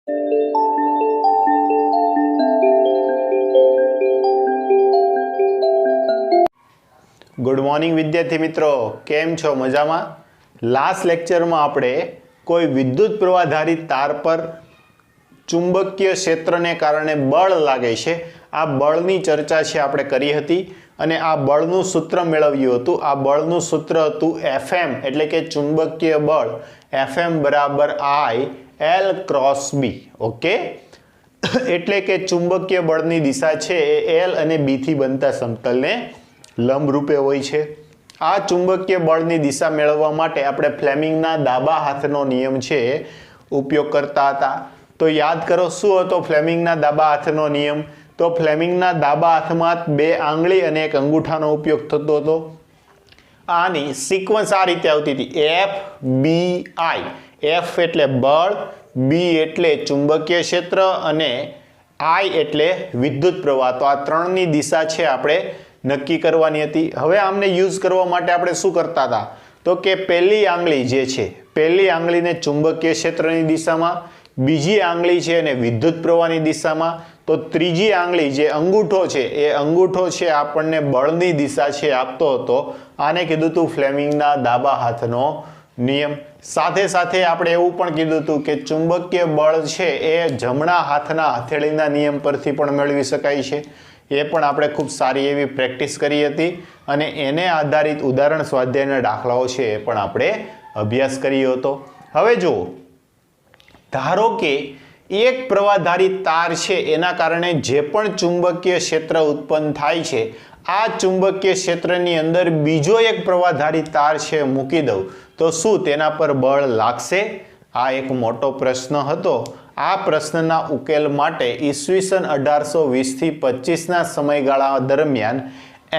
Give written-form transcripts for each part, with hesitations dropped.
Good morning વિદ્યાર્થી મિત્રો, કેમ છો? મજામાં? લાસ્ટ લેક્ચરમાં આપણે કોઈ વિદ્યુત પ્રવાહધારી તાર પર ચુંબકીય ક્ષેત્રને કારણે બળ લાગે છે, આ બળની ચર્ચા છે આપણે કરી હતી અને આ બળનું સૂત્ર મેળવ્યું હતું. આ બળનું સૂત્ર હતું Fm એટલે કે ચુંબકીય બળ Fm બરાબર I L cross B. Okay, એટલે કે ચુંબકીય બળની દિશા છે એ L અને B થી બનતા સમતલને લંબ રૂપે હોય છે. આ ચુંબકીય બળની દિશા મેળવવા માટે આપણે ફ્લેમિંગના ડાબા હાથનો નિયમ છે ઉપયોગ કરતા હતા. તો યાદ કરો, શું હતો ફ્લેમિંગના ડાબા હાથનો નિયમ? તો ફ્લેમિંગના ડાબા હાથમાં બે આંગળી અને એક અંગૂઠાનો ઉપયોગ થતો હતો. આની સિક્વન્સ આ રીતે આવતી હતી: F B I. F એટલે બળ, B એટલે ચુંબકીય ક્ષેત્ર અને I એટલે વિદ્યુત પ્રવાહ. તો આ ત્રણની દિશા છે આપણે નક્કી કરવાની હતી. હવે આમને યુઝ કરવા માટે આપણે શું કરતા હતા? તો કે પહેલી આંગળી જે છે, પહેલી આંગળીને ચુંબકીય ક્ષેત્રની દિશામાં, બીજી આંગળી છે અને વિદ્યુત પ્રવાહની દિશામાં, તો ત્રીજી આંગળી જે અંગૂઠો છે એ અંગૂઠો છે આપણને બળની દિશા છે આપતો હતો. આને કીધું હતું ફ્લેમિંગના ડાબા હાથનો નિયમ. સાથે સાથે આપણે એવું પણ કીધું હતું કે ચુંબકીય બળ છે એ જમણા હાથના હથેળીના નિયમ પરથી પણ મેળવી શકાય છે. એ પણ આપણે ખૂબ સારી એવી પ્રેક્ટિસ કરી હતી અને એને આધારિત ઉદાહરણ સ્વાધ્યાયના દાખલાઓ છે એ પણ આપણે અભ્યાસ કર્યો હતો. હવે જુઓ, ધારો કે એક પ્રવાહધારી તાર છે એના કારણે જે પણ ચુંબકીય ક્ષેત્ર ઉત્પન્ન થાય છે, આ ચુંબકીય ક્ષેત્રની અંદર બીજો એક પ્રવાહધારી તાર છે મૂકી દઉં તો શું તેના પર બળ લાગશે? આ એક મોટો પ્રશ્ન હતો. આ પ્રશ્નના ઉકેલ માટે ઈસવીસન 1820 થી 25ના સમયગાળા દરમિયાન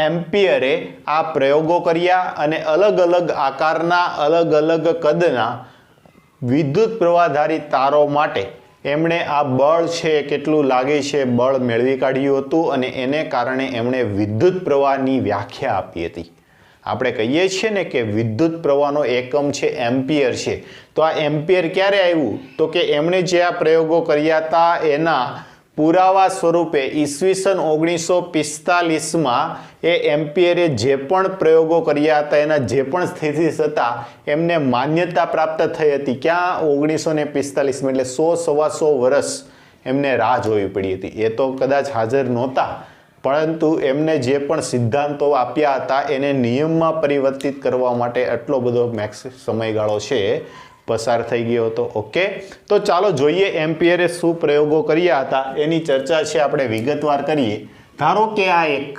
એમ્પિયરે આ પ્રયોગો કર્યા અને અલગ અલગ આકારના, અલગ અલગ કદના વિદ્યુત પ્રવાહધારી તારો માટે એમણે આ બળ છે કેટલું લાગે છે બળ મેળવી કાઢ્યું હતું અને એને કારણે એમણે વિદ્યુત પ્રવાહની વ્યાખ્યા આપી હતી. આપણે કહીએ છીએ ને કે વિદ્યુત પ્રવાહનો એકમ છે એમ્પિયર છે. તો આ એમ્પિયર ક્યારે આવ્યું? તો કે એમણે જે આ પ્રયોગો કર્યા હતા એના પુરાવા સ્વરૂપે ઈસવીસન 1945માં એ એમ્પિયરે જે પણ પ્રયોગો કર્યા હતા એના જે પણ સ્થિતિસ હતા એમને માન્યતા પ્રાપ્ત થઈ હતી. ક્યાં? 1945માં. એટલે 100-125 વર્ષ એમને રાહ જોવી પડી હતી. એ તો કદાચ હાજર નહોતા, પરંતુ એમને જે પણ સિદ્ધાંતો આપ્યા હતા એને નિયમમાં પરિવર્તિત કરવા માટે આટલો બધો સમયગાળો છે પસાર થઈ ગયો હતો. ઓકે, તો ચાલો જોઈએ એમ્પિયરે શું પ્રયોગો કર્યા હતા એની ચર્ચા છે આપણે વિગતવાર કરીએ. ધારો કે આ એક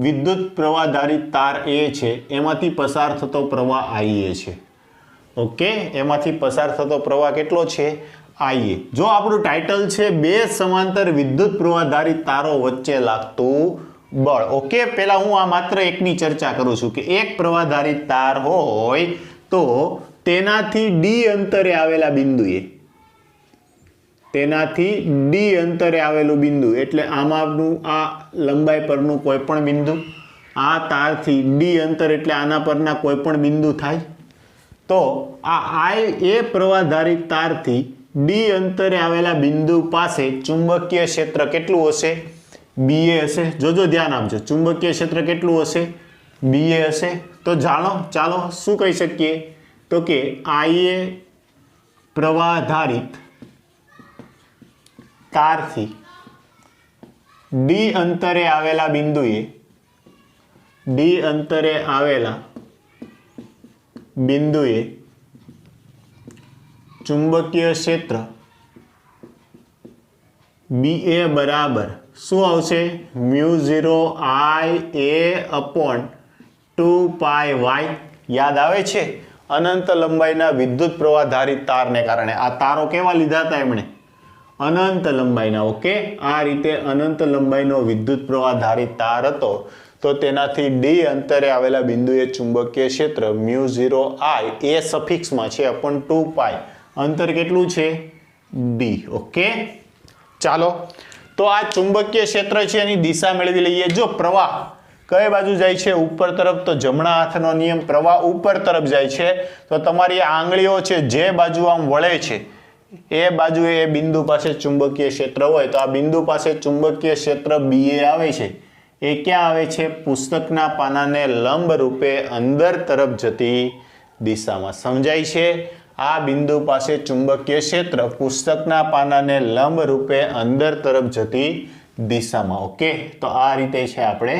વિદ્યુત પ્રવાહધારી તાર એ છે, એમાંથી પસાર થતો પ્રવાહ IA છે. ઓકે, એમાંથી પસાર થતો પ્રવાહ કેટલો છે? IA. જો આપણું ટાઇટલ છે બે સમાંતર વિદ્યુત પ્રવાહધારી તારો વચ્ચે લાગતું બળ. ઓકે, પહેલા હું આ માત્ર એકની ચર્ચા કરું છું કે એક પ્રવાહધારી તાર હોય તો તેનાથી D અંતરે આવેલા બિંદુએ, તેનાથી D અંતરે આવેલું બિંદુ એટલે આમાંનું આ લંબાઈ પરનું કોઈ પણ બિંદુ, આ તારથી D અંતર એટલે આના પરના કોઈ પણ બિંદુ થાય. તો આ I એ પ્રવાહધારી તારથી D અંતરે આવેલા બિંદુ પાસે ચુંબકીય ક્ષેત્ર કેટલું હશે? BA હશે. જોજો, ધ્યાન આપજો, ચુંબકીય ક્ષેત્ર કેટલું હશે? BA હશે. તો ચાલો શું કહી શકીએ? તો કે IA પ્રવાહધારિત તારથી D અંતરે આવેલા બિંદુએ, D અંતરે આવેલા બિંદુએ ચુંબકીય ક્ષેત્ર BA બરાબર શું આવશે? μ0I/2πy. યાદ આવે છે? અનંત લંબાઈના વિદ્યુત પ્રવાહધારી તારને કારણે આ તારો કેવા લીધા હતા એમણે? અનંત લંબાઈના. ઓકે, આ રીતે અનંત લંબાઈનો વિદ્યુત પ્રવાહધારી તાર હતો તો તેનાથી D અંતરે આવેલા બિંદુએ ચુંબકીય ક્ષેત્ર μ0I એ સફિક્સમાં છે upon 2π. અંતર કેટલું છે? D. ઓકે, ચાલો તો આ ચુંબકીય ક્ષેત્ર છે એની દિશા મેળવી લઈએ. જો પ્રવાહ કઈ બાજુ જાય છે? ઉપર તરફ. તો જમણા હાથનો નિયમ, પ્રવાહ ઉપર તરફ જાય છે તો તમારી આંગળીઓ છે જે બાજુ આમ વળે છે એ બાજુ એ બિંદુ પાસે ચુંબકીય ક્ષેત્ર હોય તો આ બિંદુ પાસે ચુંબકીય ક્ષેત્ર BA આવે છે એ ક્યાં આવે છે? પુસ્તકના પાનાને લંબ રૂપે અંદર તરફ જતી દિશામાં. સમજાય છે? આ બિંદુ પાસે ચુંબકીય ક્ષેત્ર પુસ્તકના પાનાને લંબ રૂપે અંદર તરફ જતી દિશામાં. ઓકે, તો આ રીતે છે આપણે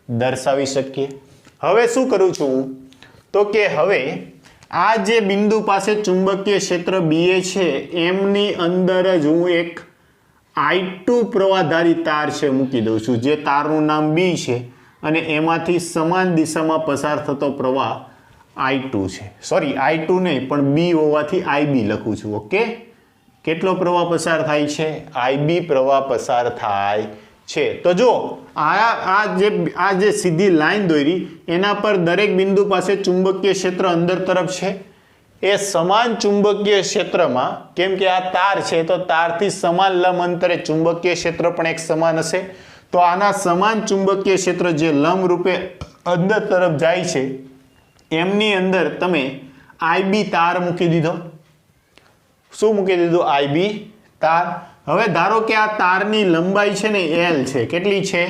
દર્શાવી શકીએ. હવે શું કરું છું તો કે હવે આ જે બિંદુ પાસે ચુંબકીય ક્ષેત્ર BA છે એમની અંદર જ હું એક I2 પ્રવાહધારી તાર છે મૂકી દઉં છું, જે તારનું નામ B છે અને એમાંથી સમાન દિશામાં પસાર થતો પ્રવાહ I2 છે. સોરી, I2 નહીં પણ B હોવાથી IB લખું છું. ઓકે, કેટલો પ્રવાહ પસાર થાય છે? IB પ્રવાહ પસાર થાય છે. તો જો આ જે સીધી લાઈન દોરી એના પર દરેક બિંદુ પાસે ચુંબકીય ક્ષેત્ર અંદર તરફ છે. એ સમાન ચુંબકીય ક્ષેત્રમાં, કેમ કે આ તાર છે તો તારથી સમાન લંબ અંતરે ચુંબકીય ક્ષેત્ર પણ એક સમાન હશે. તો આના સમાન ચુંબકીય ક્ષેત્ર જે લંબ રૂપે અંદર તરફ જાય છે એમની અંદર તમે IB તાર મૂકી દીધો. શું મૂકી દીધું? IB તાર. હવે ધારો કે આ તારની લંબાઈ છે ને L છે. કેટલી છે?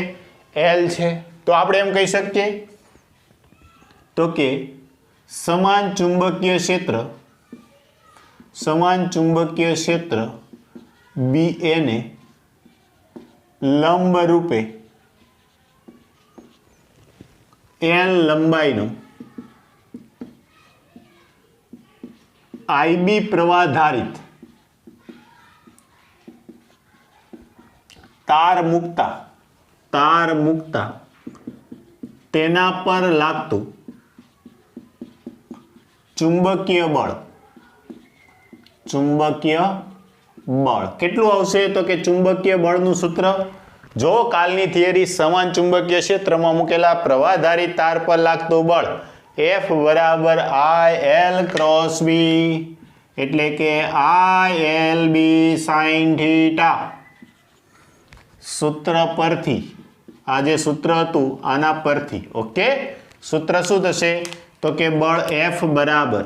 L છે. તો આપણે એમ કહી શકીએ તો કે સમાન ચુંબકીય ક્ષેત્ર BA ને લંબ રૂપે L લંબાઈનો IB પ્રવાહધારિત તાર મૂકતા તેના પર લાગતું ચુંબકીય બળ કેટલું આવશે? તો કે ચુંબકીય બળનું સૂત્ર જો કાલની થિયરી સમાન ચુંબકીય ક્ષેત્રમાં મૂકેલા પ્રવાહધારી તાર પર લાગતું બળ F બરાબર IL ક્રોસ B એટલે કે ILB sin θ. સૂત્ર પરથી, આ જે સૂત્ર હતું આના પરથી, ઓકે, સૂત્ર શું થશે તો કે બળ F બરાબર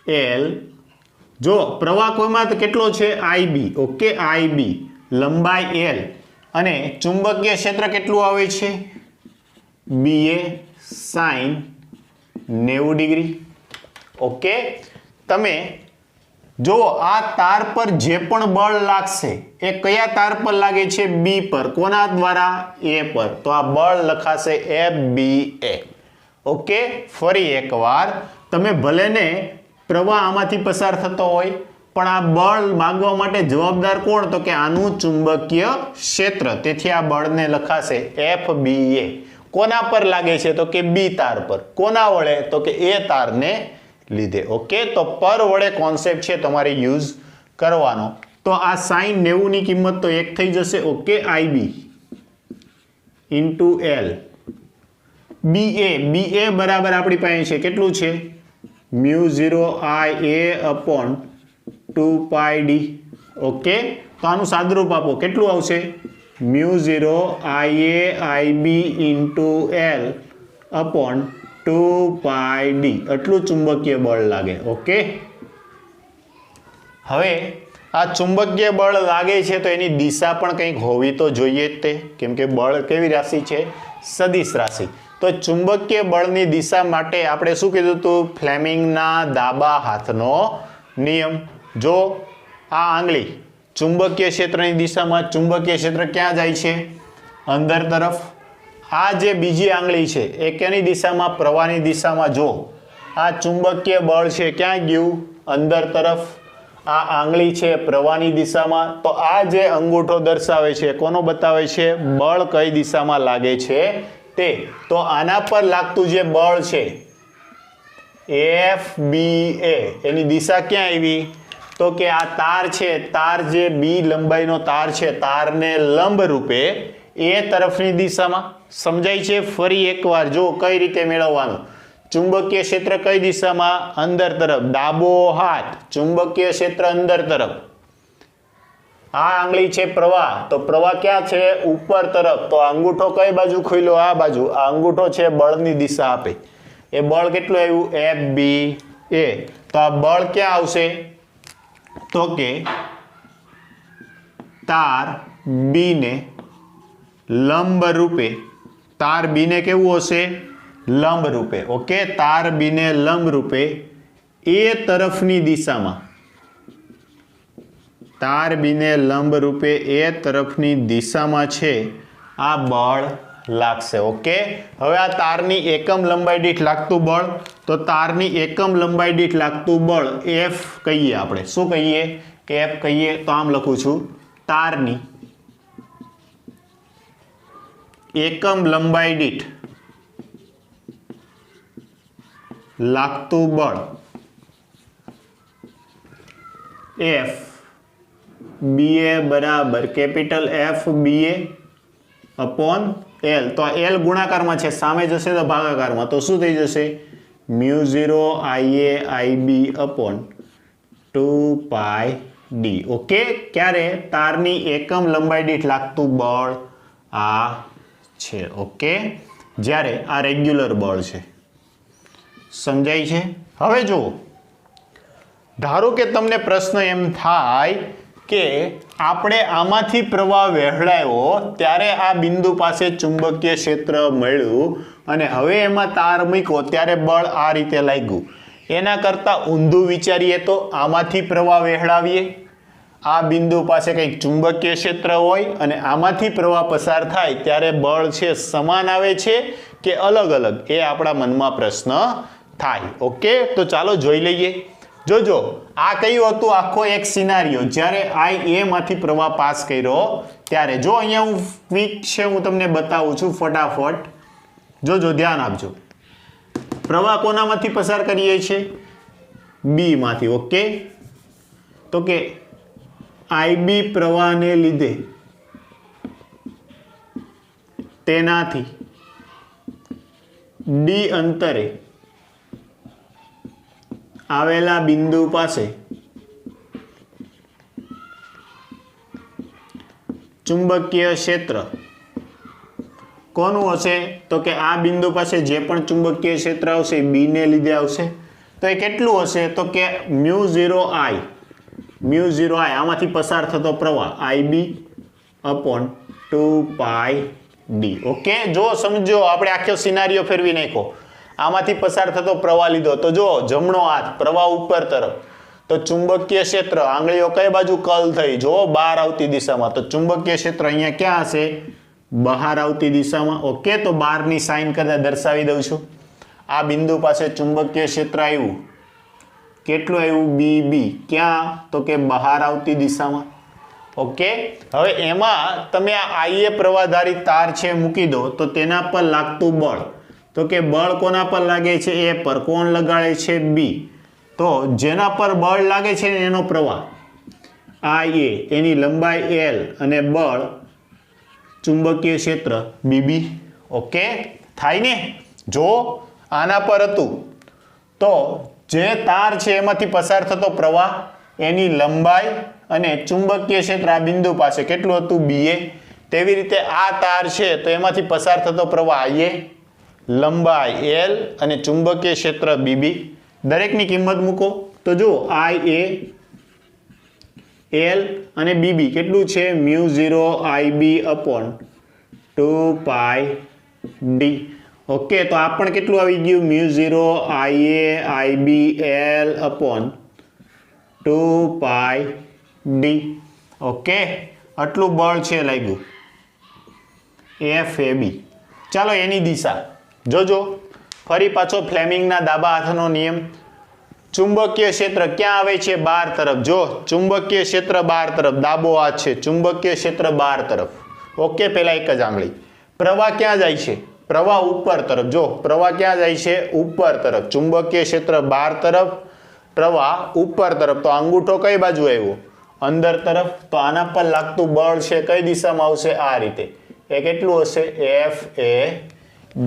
IL, જો પ્રવાહ કોઈમાં તો કેટલો છે? IB. ઓકે, IB લંબાઈ L અને ચુંબકીય ક્ષેત્ર કેટલું આવે છે? BA sin 90 degree. ઓકે, તમે જો આ તાર પર જે પણ બળ લાગશે એ કયા તાર પર લાગે છે? B પર. કોના દ્વારા? A પર. તો આ બળ લખાશે FBA. ઓકે, ફરી એકવાર, તમે ભલે ને પ્રવાહ આમાંથી પસાર થતો હોય પણ આ બળ માગવા માટે જવાબદાર કોણ? તો કે આનું ચુંબકીય ક્ષેત્ર. તેથી આ બળને લખાશે FBA. કોના પર લાગે છે? તો કે B તાર પર. કોના વડે? તો કે A તારને લીધે. ઓકે, તો પર વડે કોન્સેપ્ટ છે તમારે યુઝ કરવાનો. તો આ sin 90 ની કિંમત તો 1 થઈ જશે. Okay, IB into L. BA બરાબર આપણી પાસે છે કેટલું છે? μ0 IA upon 2πd. ઓકે, તો આનું સાદુરૂપ આપો. કેટલું આવશે? μ0 IA IB into L upon 2πd. આટલું ચુંબકીય બળ લાગે. ઓકે, હવે આ ચુંબકીય બળ લાગે છે તો એની દિશા પણ કંઈક હોવી તો જોઈએ જ તે, કેમ કે બળ કેવી રાશિ છે? સદિશ રાશિ. તો ચુંબકીય બળની દિશા માટે આપણે શું કીધું હતું? ફ્લેમિંગના ડાબા હાથનો નિયમ. જો આ આંગળી ચુંબકીય ક્ષેત્રની દિશામાં, ચુંબકીય ક્ષેત્ર ક્યાં જાય છે? અંદર તરફ. આ જે બીજી આંગળી છે એ કેની દિશામાં? પ્રવાહની દિશામાં. જો આ ચુંબકીય બળ છે ક્યાં ગયું? અંદર તરફ. આ આંગળી છે પ્રવાહની દિશામાં. તો આ જે અંગૂઠો દર્શાવે છે કોનો બતાવે છે? બળ કઈ દિશામાં લાગે છે તે. તો આના પર લાગતું જે બળ છે FBA એની દિશા ક્યાં આવી? તો કે આ તાર છે, તાર જે B લંબાઈનો તાર છે, તારને લંબ રૂપે A તરફની દિશામાં. સમજાય છે? ફરી એકવાર જો કઈ રીતે મેળવવાનું. ચુંબકીય ક્ષેત્ર કઈ દિશામાં? અંદર તરફ. ડાબો હાથ ચુંબકીય ક્ષેત્ર અંદર તરફ. આ આંગળી છે પ્રવાહ, તો પ્રવાહ ક્યાં છે? ઉપર તરફ. તો અંગૂઠો કઈ બાજુ ખુલ્યો? આ બાજુ. આ અંગૂઠો છે બળની દિશા આપે. એ બળ કેટલું આવ્યું? FB. એ તો આ બળ ક્યાં આવશે તો કે તાર બી ને લંબ રૂપે, તાર બી ને કેવું હશે લંબ રૂપે. ઓકે, તાર બી ને લંબ રૂપે એ તરફની દિશામાં, તાર બી ને લંબ રૂપે એ તરફની દિશામાં છે આ બળ લાગશે. ઓકે, હવે આ તારની એકમ લંબાઈ દીઠ લાગતું બળ, તો તારની એકમ લંબાઈ દીઠ લાગતું બળ એફ કહીએ આપણે. શું કહીએ? એફ કહીએ. તો આમ લખું છું, તારની એકમ લંબાઈ દીઠ લાગતું બળ એફ બીએ બરાબર capital F BA upon L. તો એલ ગુણાકારમાં છે, સામે જશે તો ભાગાકારમાં, તો શું થઈ જશે mu 0 I A I B upon 2 pi D. Okay, ક્યારે? તારની એકમ લંબાઈ દીઠ લાગતું બળ આ છે. ઓકે, જ્યારે આ રેગ્યુલર બળ છે. સમજાય છે? હવે જુઓ, ધારો કે તમને પ્રશ્ન એમ થાય કે આપણે આમાંથી પ્રવાહ વહેલાયો ત્યારે આ બિંદુ પાસે ચુંબકીય ક્ષેત્ર મળ્યું અને હવે એમાં તાર મૂક્યો ત્યારે બળ આ રીતે લાગ્યું. એના કરતાં ઊંધું વિચારીએ તો આમાંથી પ્રવાહ વહેલાવીએ, આ બિંદુ પાસે કંઈક ચુંબકીય ક્ષેત્ર હોય અને આમાંથી પ્રવાહ પસાર થાય ત્યારે બળ છે સમાન આવે છે કે અલગ અલગ, એ આપણા મનમાં પ્રશ્ન થાય. ઓકે, તો ચાલો જોઈ લઈએ. જોજો, આ કયું હતું? આખો એક સિનારીઓ, જ્યારે આઈ એ માંથી પ્રવાહ પાસ કર્યો ત્યારે. જો અહીંયા હું ક્વિક છે, હું તમને બતાવું છું ફટાફટ. જોજો, ધ્યાન આપજો. પ્રવાહ કોનામાંથી પસાર કરીએ છીએ? બી માંથી. ઓકે, તો કે આઈબી પ્રવાહને લીધે તેનાથી ડી અંતરે આવેલા બિંદુ પાસે ચુંબકીય ક્ષેત્ર કોનું હશે? તો કે આ બિંદુ પાસે જે પણ ચુંબકીય ક્ષેત્ર આવશે બી ને લીધે આવશે. તો એ કેટલું હશે? તો કે મ્યુ 0 આઈ, આમાંથી પસાર થતો પ્રવાહ IB upon 2 pi D. Okay, જો સમજો, આપણે આખો સિનારીઓ ફેરવી નાખ્યો. આમાંથી પસાર થતો પ્રવાહ લીધો, તો જો જમણો હાથ પ્રવાહ ઉપર તરફ, તો ચુંબકીય ક્ષેત્ર આંગળીઓ કઈ બાજુ કર્લ થઈ? જો બહાર આવતી દિશામાં, તો ચુંબકીય ક્ષેત્ર અહીંયા ક્યાં હશે? બહાર આવતી દિશામાં. ઓકે, તો બહારની સાઇન કરતા દર્શાવી દઉં છું. આ બિંદુ પાસે ચુંબકીય ક્ષેત્ર આવ્યું, કેટલું આવ્યું? બી બી. ક્યાં? તો કે બહાર આવતી દિશામાં. ઓકે, હવે એમાં તમે આ આઈએ પ્રવાહધારી તાર છે મૂકી દો, તો તેના પર લાગતું બળ, તો કે બળ કોના પર લાગે છે? એ પર. કોણ લગાડે છે? બી. તો જેના પર બળ લાગે છે એનો પ્રવાહ આઈ એ, એની લંબાઈ એલ અને બળ ચુંબકીય ક્ષેત્ર બીબી. ઓકે, થાય ને? જો આના પર હતું તો જે તાર છે એમાંથી પસાર થતો પ્રવાહ, એની લંબાઈ અને ચુંબકીય ક્ષેત્ર આ બિંદુ પાસે કેટલું હતું? બીએ. તેવી રીતે આ તાર છે તો એમાંથી પસાર થતો પ્રવાહ આઈએ, લંબાઈ એલ અને ચુંબકીય ક્ષેત્ર બીબી. દરેકની કિંમત મૂકો તો જો આઈ એ, એલ અને બીબી કેટલું છે? Mu 0 I B upon 2 pi D. Okay, તો આ પણ કેટલું આવી ગયું? Mu 0 I A I B L upon 2 pi D. Okay, આટલું બળ છે લાગ્યું એફ એ બી. ચાલો એની દિશા જોજો. ફરી પાછો ફ્લેમિંગના ડાબા હાથનો નિયમ. ચુંબકીય ક્ષેત્ર ક્યાં આવે છે? બહાર તરફ. જો ચુંબકીય ક્ષેત્ર બહાર તરફ, ડાબો હાથ છે, ચુંબકીય ક્ષેત્ર બહાર તરફ. ઓકે, પેલા એક જ આંગળી. પ્રવાહ ક્યાં જાય છે? પ્રવાહ ઉપર તરફ. જો પ્રવાહ ક્યાં જાય છે? ઉપર તરફ. ચુંબકીય ક્ષેત્ર બહાર તરફ, પ્રવાહ ઉપર તરફ. તો અંગૂઠો કઈ બાજુ આવ્યો? અંદર તરફ. તો આના પર લાગતું બળ છે કઈ દિશામાં આવશે? આ રીતે. એ કેટલું હશે? F A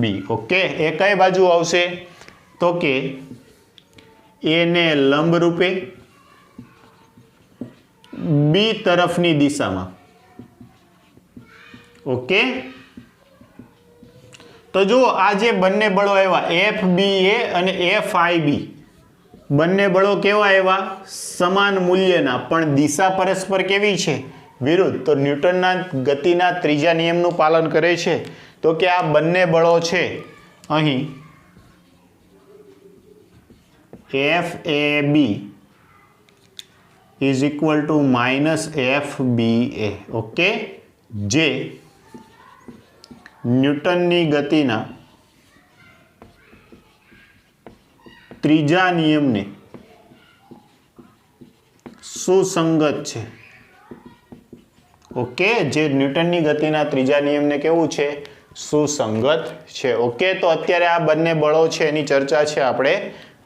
B. ઓકે, એ કઈ બાજુ આવશે? તો કે એને લંબ રૂપે બી તરફની દિશામાં. ઓકે, તો જુઓ આ જે બંને બળો આવ્યા એફ બી એ અને એફ આઈ બી, બંને બળો કેવા આવ્યા? સમાન મૂલ્યના, પણ દિશા પરસ્પર કેવી છે? વિરુદ્ધ. તો ન્યૂટનના ગતિના ત્રીજા નિયમનું પાલન કરે છે. તો કે આ બંને બળો છે અહીં FAB is equal two -FBA. Okay, જે ન્યૂટનની ગતિના ત્રીજા નિયમને સુસંગત છે. ઓકે, જે ન્યૂટનની ગતિના ત્રીજા નિયમને કેવું છે? સુસંગત છે. ઓકે, તો અત્યારે આ બંને બળો છે એની ચર્ચા છે આપણે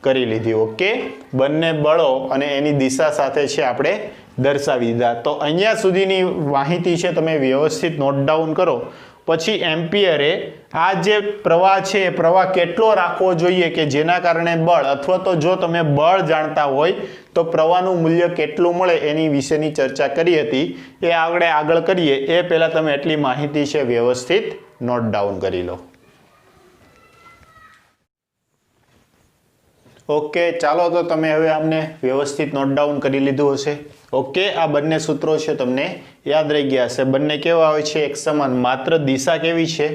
કરી લીધી. ઓકે, બંને બળો અને એની દિશા સાથે છે આપણે દર્શાવી દીધા. તો અહીંયા સુધીની માહિતી છે તમે વ્યવસ્થિત નોટ ડાઉન કરો. પછી એમ્પિયરે આ જે પ્રવાહ છે એ પ્રવાહ કેટલો રાખવો જોઈએ કે જેના કારણે બળ, અથવા તો જો તમે બળ જાણતા હોય તો પ્રવાહનું મૂલ્ય કેટલું મળે એની વિશેની ચર્ચા કરી હતી. એ આગળ કરીએ એ પહેલાં તમે એટલી માહિતી છે વ્યવસ્થિત નોટ ડાઉન કરી લો. ઓકે, ચાલો તો તમે હવે આમને વ્યવસ્થિત નોટ ડાઉન કરી લીધું હશે. ઓકે, આ બંને સૂત્રો છે તમને યાદ રહી ગયા હશે. બંને કેવા હોય છે? એક સમાન, માત્ર દિશા કેવી છે?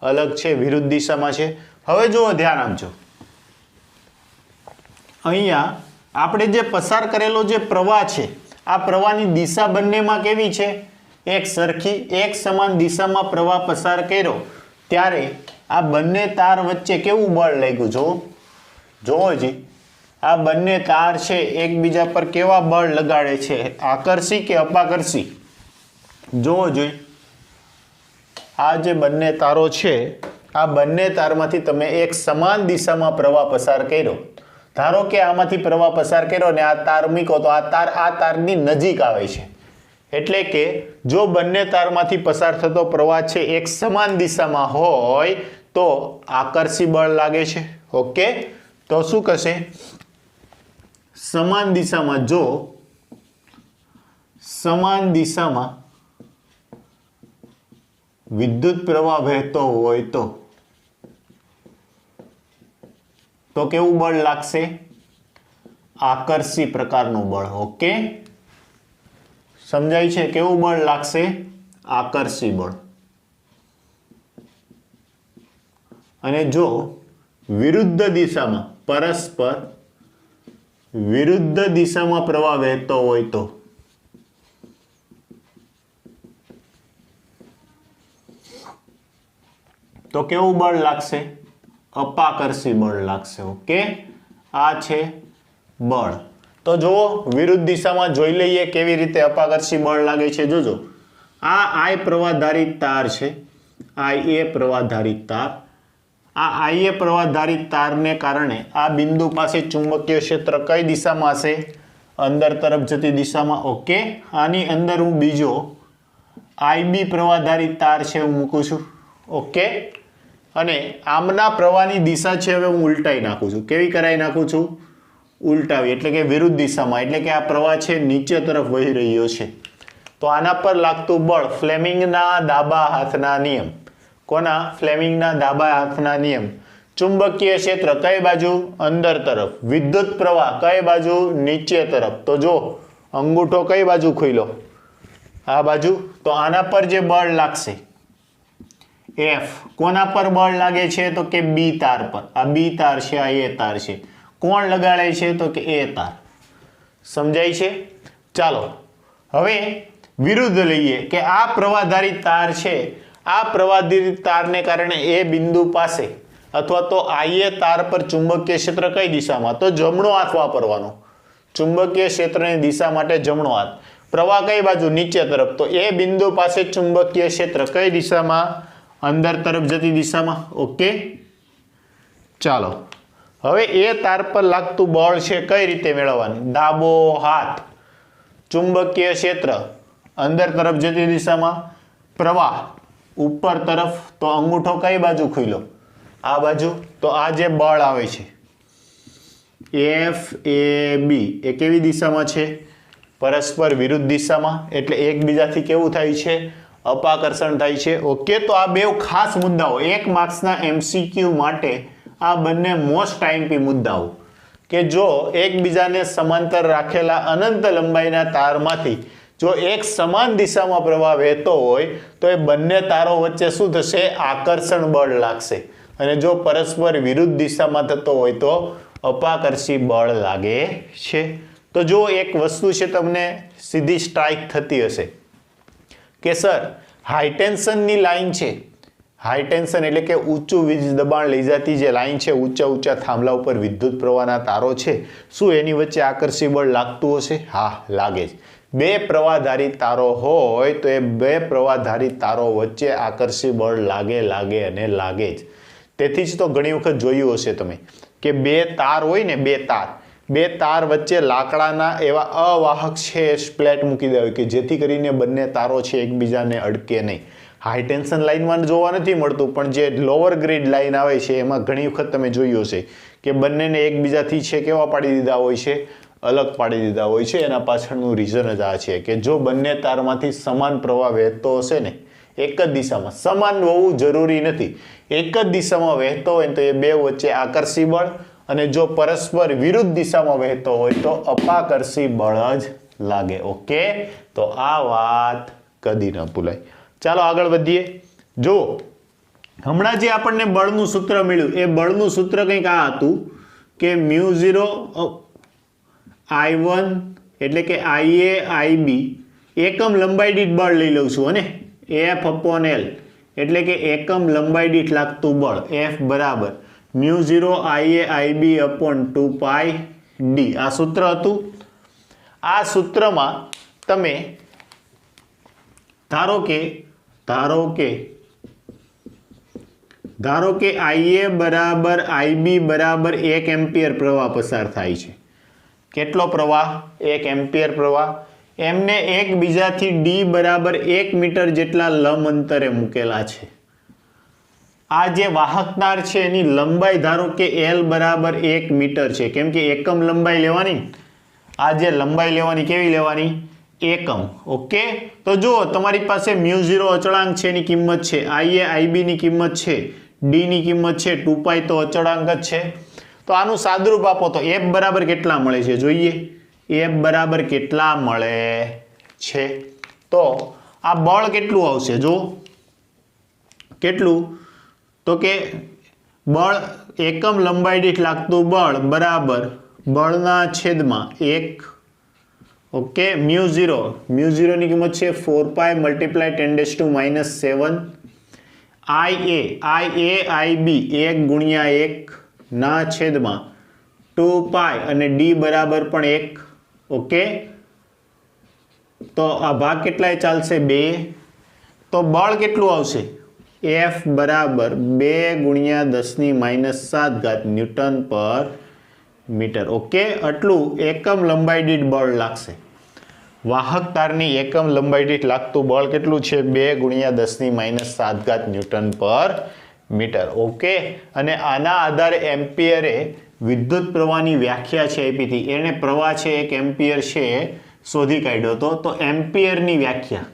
અલગ છે, વિરુદ્ધ દિશામાં છે. હવે જુઓ, ધ્યાન આપજો. અહીંયા આપણે જે પસાર કરેલો જે પ્રવાહ છે, આ પ્રવાહની દિશા બંનેમાં કેવી છે? એક સરખી, એક સમાન દિશામાં પ્રવાહ પસાર કર્યો ત્યારે આ બંને તાર વચ્ચે કેવું બળ લાગ્યું? જોવો જી, આ બંને તાર છે એકબીજા પર કેવા બળ લગાડે છે? આકર્ષી કે અપાકર્ષી? જોવો જોઈ, આ જે બંને તારો છે, આ બંને તારમાંથી તમે એક સમાન દિશામાં પ્રવાહ પસાર કર્યો. ધારો કે આમાંથી પ્રવાહ પસાર કર્યો ને આ તાર મૂકો તો આ તારની નજીક આવે છે. એટલે કે જો બંને તારમાંથી પસાર થતો પ્રવાહ છે એક સમાન દિશામાં હોય તો આકર્ષી બળ લાગે છે. ઓકે, તો શું કહેશે? સમાન દિશામાં, જો સમાન દિશામાં વિદ્યુત પ્રવાહ વહેતો હોય તો કેવું બળ લાગશે? આકર્ષી પ્રકારનું બળ. ઓકે, સમજાય છે? કેવું બળ લાગશે? આકર્ષી બળ. અને જો વિરુદ્ધ દિશામાં, પરસ્પર વિરુદ્ધ દિશામાં પ્રવાહ વહેતો હોય તો કેવું બળ લાગશે? અપાકર્ષી બળ લાગશે. ઓકે, આ છે બળ. તો જુઓ, વિરુદ્ધ દિશામાં જોઈ લઈએ કેવી રીતે અપાકર્ષી બળ લાગે છે. જોજો, આ I પ્રવાહધારિત તાર છે, IA પ્રવાહધારિત તાર. આ IA પ્રવાહધારિત તારને કારણે આ બિંદુ પાસે ચુંબકીય ક્ષેત્ર કઈ દિશામાં હશે? અંદર તરફ જતી દિશામાં. ઓકે, આની અંદર હું બીજો IB પ્રવાહધારિત તાર છે હું મૂકું છું. ઓકે, અને આમના પ્રવાહની દિશા છે હવે હું ઉલટાઈ નાખું છું. કેવી કરાઈ નાખું છું? ઉલટાવી, એટલે કે વિરુદ્ધ દિશામાં. એટલે કે આ પ્રવાહ છે નીચે તરફ વહી રહ્યો છે. તો આના પર લાગતું બળ ફ્લેમિંગના ડાબા હાથના નિયમ. કોના? ફ્લેમિંગના ડાબા હાથના નિયમ. ચુંબકીય ક્ષેત્ર કઈ બાજુ? અંદર તરફ. વિદ્યુત પ્રવાહ કઈ બાજુ? નીચે તરફ. તો જો અંગૂઠો કઈ બાજુ ખુલ્યો? આ બાજુ. તો આના પર જે બળ લાગશે F, કોના પર બળ લાગે છે? તો કે B તાર પર. આ B તાર છે, આ A તાર છે. કોણ લગાડે છે? તો કે A તાર. સમજાય છે? ચાલો હવે વિરુદ્ધ લઈએ કે આ પ્રવાહધારી તાર છે, આ પ્રવાહધારી તારને કારણે એ બિંદુ પાસે અથવા તો IA તાર પર ચુંબકીય ક્ષેત્ર કઈ દિશામાં? તો જમણો હાથ વાપરવાનો. ચુંબકીય ક્ષેત્રની દિશા માટે જમણો હાથ. પ્રવાહ કઈ બાજુ? નીચે તરફ. તો એ બિંદુ પાસે ચુંબકીય ક્ષેત્ર કઈ દિશામાં? અંદર તરફ જતી દિશામાં. ઓકે, ચાલો હવે એ તાર પર લાગતું બળ છે કઈ રીતે મેળવવાનું? ડાબો હાથ, ચુંબકીય ક્ષેત્ર અંદર તરફ જતી દિશામાં, પ્રવાહ ઉપર તરફ. તો અંગૂઠો કઈ બાજુ ખુલ્યો? આ બાજુ. તો આ જે બળ આવે છે FAB એ કેવી દિશામાં છે? પરસ્પર વિરુદ્ધ દિશામાં. એટલે એકબીજાથી કેવું થાય છે? અપાકર્ષણ થાય છે. ઓકે, તો આ બે ખાસ મુદ્દાઓ એક માર્ક્સના MCQ માટે આ બંને મોસ્ટ IMP મુદ્દાઓ. કે જો એકબીજાને સમાંતર રાખેલા અનંત લંબાઈના તારમાંથી જો એક સમાન દિશામાં પ્રવાહ વહેતો હોય તો એ બંને તારો વચ્ચે શું થશે? આકર્ષણ બળ લાગશે. અને જો પરસ્પર વિરુદ્ધ દિશામાં થતો હોય તો અપાકર્ષી બળ લાગે છે. તો જો એક વસ્તુ છે તમને સીધી સ્ટ્રાઇક થતી હશે કે સર હાઈટેન્શનની લાઈન છે, હાઈટેન્શન એટલે કે ઊંચું વીજ દબાણ લઈ જતી જે લાઈન છે, ઊંચા થાંભલા ઉપર વિદ્યુત પ્રવાહના તારો છે, શું એની વચ્ચે આકર્ષી બળ લાગતું હશે? હા, લાગે જ. બે પ્રવાહધારી તારો હોય તો એ બે પ્રવાહધારી તારો વચ્ચે આકર્ષી બળ લાગે જ. તેથી જ તો ઘણી વખત જોયું હશે તમે કે બે તાર હોય ને, બે તાર વચ્ચે લાકડાના એવા અવાહક છે પ્લેટ મૂકી દેવાય કે જેથી કરીને બંને તારો છે એકબીજાને અડકે નહીં. હાઈ ટેન્શન લાઇનમાં જોવા નથી મળતું, પણ જે લોઅર ગ્રેડ લાઇન આવે છે એમાં ઘણી વખત તમે જોયું હશે કે બંનેને એકબીજાથી છે કેવા પાડી દીધા હોય છે? અલગ પાડી દીધા હોય છે. એના પાછળનું રીઝન જ આ છે કે જો બંને તારમાંથી સમાન પ્રવાહ વહેતો હશે ને, એક જ દિશામાં, સમાન હોવું જરૂરી નથી, એક જ દિશામાં વહેતો હોય તો એ બે વચ્ચે આકર્ષી બળ, અને જો પરસ્પર વિરુદ્ધ દિશામાં વહેતો હોય તો અપાકર્ષી બળ જ લાગે. ઓકે, તો આ વાત કદી ન ભૂલાય. ચાલો આગળ વધીએ. જો હમણાં જે આપણને બળનું સૂત્ર મળ્યું એ બળનું સૂત્ર કંઈક આ હતું કે μ0 I1 એટલે કે IA IB એકમ લંબાઈ દીઠ બળ લઈ લઉં છું, અને F/L એટલે કે એકમ લંબાઈ દીઠ લાગતું બળ F બરાબર μ0 IA IB upon 2πd. આ સૂત્ર હતું. આ સૂત્રમાં તમે ધારો કે IA બરાબર IB બરાબર 1 એમ્પિયર પ્રવાહ પસાર થાય છે. કેટલો પ્રવાહ? 1 એમ્પિયર પ્રવાહ. એમને એકબીજાથી D બરાબર 1 મીટર જેટલા લંબ અંતરે મૂકેલા છે. આ જે વાહક તાર છે એની લંબાઈ ધારો કે L બરાબર 1 મીટર છે, કેમ કે એકમ લંબાઈ લેવાની. આ જે લંબાઈ લેવાની કેવી લેવાની? એકમ. ઓકે, તો જુઓ તમારી પાસે μ0 અચળાંક છે એની કિંમત છે, IA IB ની કિંમત છે, D ની કિંમત છે, 2π તો અચળાંક જ છે. તો આનું સાદુરૂપ આપો તો F બરાબર કેટલા મળે છે જોઈએ. F બરાબર કેટલા મળે છે? તો આ બળ કેટલું આવશે? જો કેટલું, તો કે બળ એકમ લંબાઈ દીઠ લાગતું બળ બરાબર બળના છેદમાં 1. ઓકે, μ0 ની કિંમત છે 4π × 10⁻⁻⁷. IA IB 1 × 1 ના છેદમાં 2π અને D બરાબર પણ 1. ઓકે, તો આ ભાગ કેટલાય ચાલશે? 2. તો બળ કેટલું આવશે? F બરાબર 2 × 10⁻⁷ ન્યૂટન પર મીટર. ઓકે, આટલું એકમ લંબાઈ દીઠ બળ લાગશે. વાહક તારની એકમ લંબાઈ દીઠ લાગતું બળ કેટલું છે? 2 × 10⁻⁷ ન્યૂટન પર મીટર. ઓકે, અને આના આધારે એમ્પિયરે વિદ્યુત પ્રવાહની વ્યાખ્યા છે આપી હતી. એને પ્રવાહ છે 1 એમ્પિયર છે શોધી કાઢ્યો હતો. તો એમ્પિયરની વ્યાખ્યા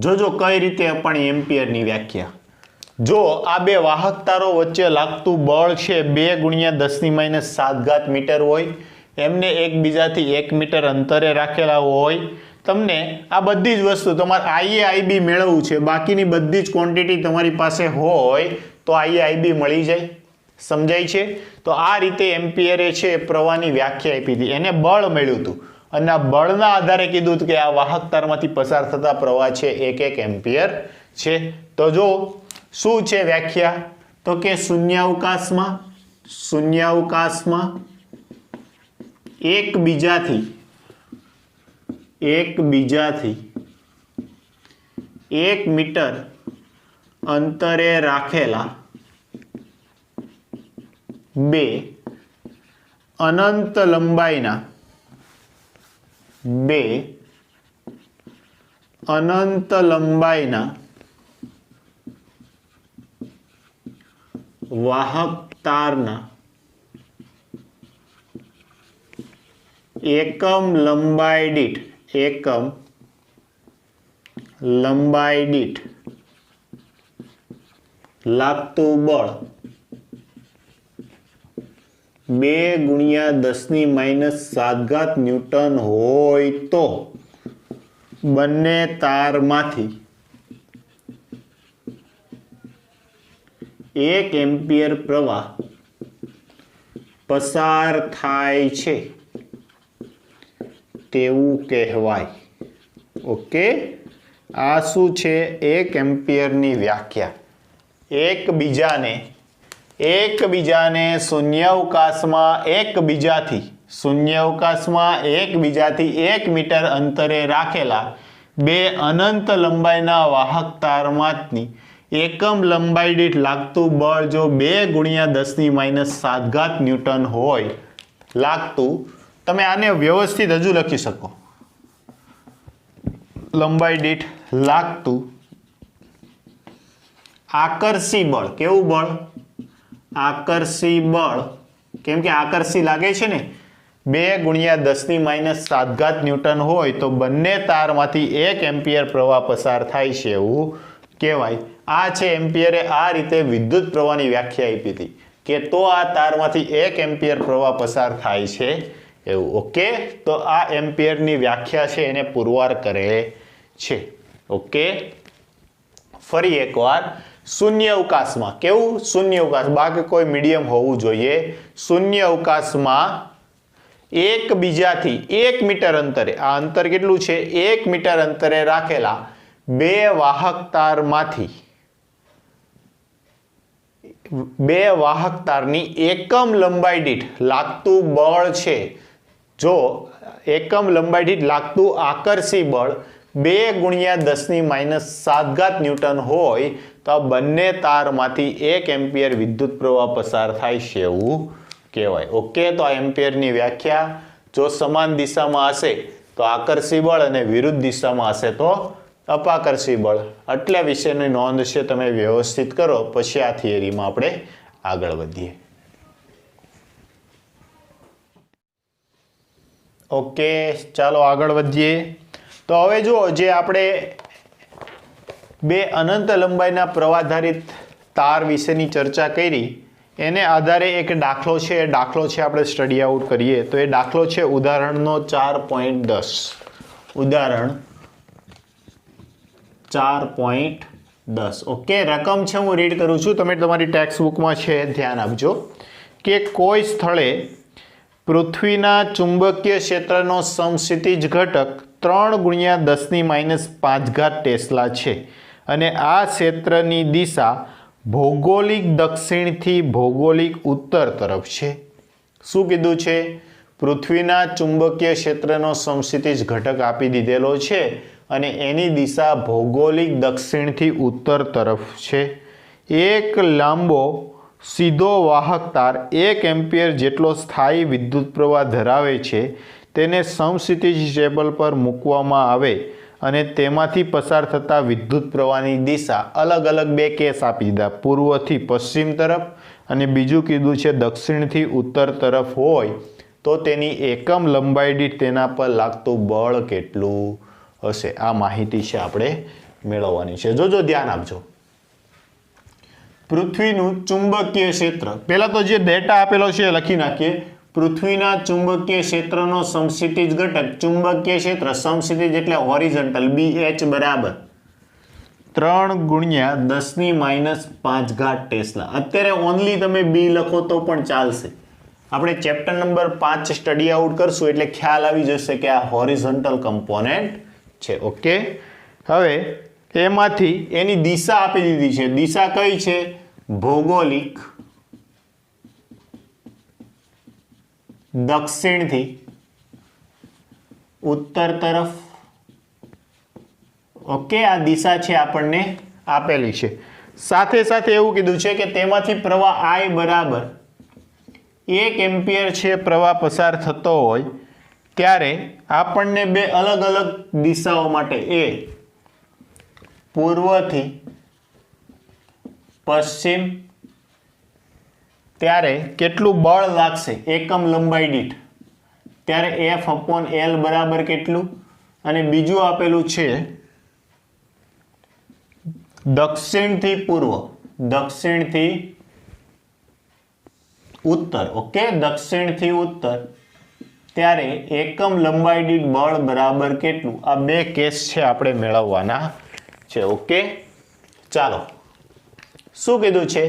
જોજો કઈ રીતે અપાણી એમ્પિયરની વ્યાખ્યા. જો આ બે વાહક તારો વચ્ચે લાગતું બળ છે 2 × 10⁻⁷ મીટર હોય, એમને એકબીજાથી 1 મીટર અંતરે રાખેલા હોય, તમને આ બધી જ વસ્તુ તમારે IA IB મેળવવું છે, બાકીની બધી જ ક્વોન્ટિટી તમારી પાસે હોય તો IA IB મળી જાય. સમજાય છે? તો આ રીતે એમ્પિયરે છે પ્રવાહની વ્યાખ્યા આપી હતી, એને બળ મળ્યું હતું, અને આ બળના આધારે કીધું હતું કે આ વાહક તારમાંથી પસાર થતા પ્રવાહ છે 1 એમ્પિયર છે. તો જો શું છે વ્યાખ્યા? તો કે શૂન્યાવકાશમાં એકબીજાથી 1 મીટર અંતરે રાખેલા બે અનંત લંબાઈના વાહક તારના એકમ લંબાઈ દીઠ લાગતું બળ 2 × 10⁻⁷ ન્યૂટન હોય તો બંને તારમાંથી 1 એમ્પિયર પ્રવાહ પસાર થાય છે તેવું કહેવાય. ઓકે, આ શું છે? 1 એમ્પિયરની વ્યાખ્યા. એકબીજાને શૂન્યાવકાશમાં એકબીજાથી 1 મીટર અંતરે રાખેલા બે અનંત લંબાઈના વાહક તારમાંથી એકમ લંબાઈ દીઠ લાગતું બળ જો 2 × 10⁻⁷ ન્યૂટન હોય લાગતું. તમે આને વ્યવસ્થિત હજુ લખી શકો. લંબાઈ દીઠ લાગતું આકર્ષી બળ. કેવું બળ? આકર્ષી બળ. કેમ કે આકર્ષી લાગે છે ને. 2 × 10⁻⁷ ન્યૂટન હોય તો બંને તારમાંથી 1 એમ્પિયર પ્રવાહ પસાર થાય છે એવું કહેવાય. આ છે એમ્પિયરે આ રીતે વિદ્યુત પ્રવાહની વ્યાખ્યા આપી હતી કે તો આ તારમાંથી 1 એમ્પિયર પ્રવાહ પસાર થાય છે એવું. ઓકે, તો આ એમ્પિયરની વ્યાખ્યા છે એને પુરવાર કરે છે. ઓકે, ફરી એકવાર શૂન્ય અવકાશમાં. કેવું? શૂન્ય અવકાશ, બાકી કોઈ મીડિયમ હોવું જોઈએ. શૂન્ય અવકાશમાં એકબીજાથી 1 મીટર અંતરે, આ અંતર કેટલું છે? 1 મીટર અંતરે રાખેલા બે વાહક તારની એકમ લંબાઈ દીઠ લાગતું બળ છે. જો એકમ લંબાઈ દીઠ લાગતું આકર્ષી બળ 2 × 10⁻⁷ ન્યૂટન હોય તો આ બંને તારમાંથી 1 એમ્પિયર વિદ્યુત પ્રવાહ પસાર થાય છે એવું કહેવાય. ઓકે, તો આ એમ્પિયરની વ્યાખ્યા. જો સમાન દિશામાં હશે તો આકર્ષી બળ અને વિરુદ્ધ દિશામાં હશે તો અપાકર્ષી બળ. આટલા વિશેની નોંધ છે, તમે વ્યવસ્થિત કરો પછી આ થિયરીમાં આપણે આગળ વધીએ. ઓકે, ચાલો આગળ વધીએ. તો હવે જુઓ, જે આપણે બે અનંત લંબાઈના પ્રવાહધારિત તાર વિશેની ચર્ચા કરી એને આધારે એક દાખલો છે. એ દાખલો છે આપણે સ્ટડી આઉટ કરીએ. તો એ દાખલો છે ઉદાહરણનો 4.10. ઉદાહરણ 4.10. ઓકે, રકમ છે હું રીડ કરું છું, તમે તમારી ટેક્સ્ટ બુકમાં છે ધ્યાન આપજો. કે કોઈ સ્થળે પૃથ્વીના ચુંબકીય ક્ષેત્રનો સમક્ષિતિજ ઘટક 3 × 10⁻⁵ ટેસ્લા છે અને આ ક્ષેત્રની દિશા ભૌગોલિક દક્ષિણથી ભૌગોલિક ઉત્તર તરફ છે. શું કીધું છે? પૃથ્વીના ચુંબકીય ક્ષેત્રનો સમક્ષિતિજ ઘટક આપી દીધેલો છે અને એની દિશા ભૌગોલિક દક્ષિણથી ઉત્તર તરફ છે. એક લાંબો સીધો વાહક તાર 1 એમ્પિયર જેટલો સ્થાયી વિદ્યુત પ્રવાહ ધરાવે છે. તેને સમક્ષિતિજ ટેબલ પર મૂકવામાં આવે અને તેમાંથી પસાર થતા વિદ્યુત પ્રવાહની દિશા અલગ અલગ બે કેસ આપી દીધા. પૂર્વથી પશ્ચિમ તરફ અને બીજું કીધું છે દક્ષિણથી ઉત્તર તરફ હોય તો તેની એકમ લંબાઈ દીઠ તેના પર લાગતું બળ કેટલું હશે. આ માહિતી છે આપણે મેળવવાની છે. જોજો, ધ્યાન આપજો. પૃથ્વીનું ચુંબકીય ક્ષેત્ર, પહેલા તો જે ડેટા આપેલો છે એ લખી નાખીએ. પૃથ્વીના ચુંબકીય ક્ષેત્રનો સમક્ષિતિજ ઘટક, ચુંબકીય ક્ષેત્ર સમક્ષિતિજ એટલે હોરિઝોન્ટલ, BH બરાબર 3 × 10⁻⁵ ટેસ્લા. અત્યારે ઓનલી તમે બી લખો તો પણ ચાલશે. આપણે ચેપ્ટર નંબર 5 સ્ટડી આઉટ કરશું એટલે ખ્યાલ આવી જશે કે આ હોરિઝોન્ટલ કમ્પોનેન્ટ છે. ઓકે, હવે એમાંથી એની દિશા આપી દીધી છે. દિશા કઈ છે? ભૌગોલિક દક્ષિણથી ઉત્તર તરફ. ઓકે, આ દિશા છે આપણને આપેલી છે. સાથે સાથે એવું કીધું છે કે તેમાંથી પ્રવાહ I બરાબર 1 એમ્પિયર છે પ્રવાહ પસાર થતો હોય ત્યારે આપણને બે અલગ અલગ દિશાઓ માટે એ પૂર્વથી પશ્ચિમ ત્યારે કેટલું બળ લાગશે એકમ લંબાઈ દીઠ, ત્યારે F/L બરાબર કેટલું, અને બીજું આપેલું છે દક્ષિણથી પૂર્વ દક્ષિણથી ઉત્તર, ઓકે, દક્ષિણથી ઉત્તર, ત્યારે એકમ લંબાઈ દીઠ બળ બરાબર કેટલું? આ બે કેસ છે આપણે મેળવવાના છે, ઓકે. ચાલો, શું કીધું છે?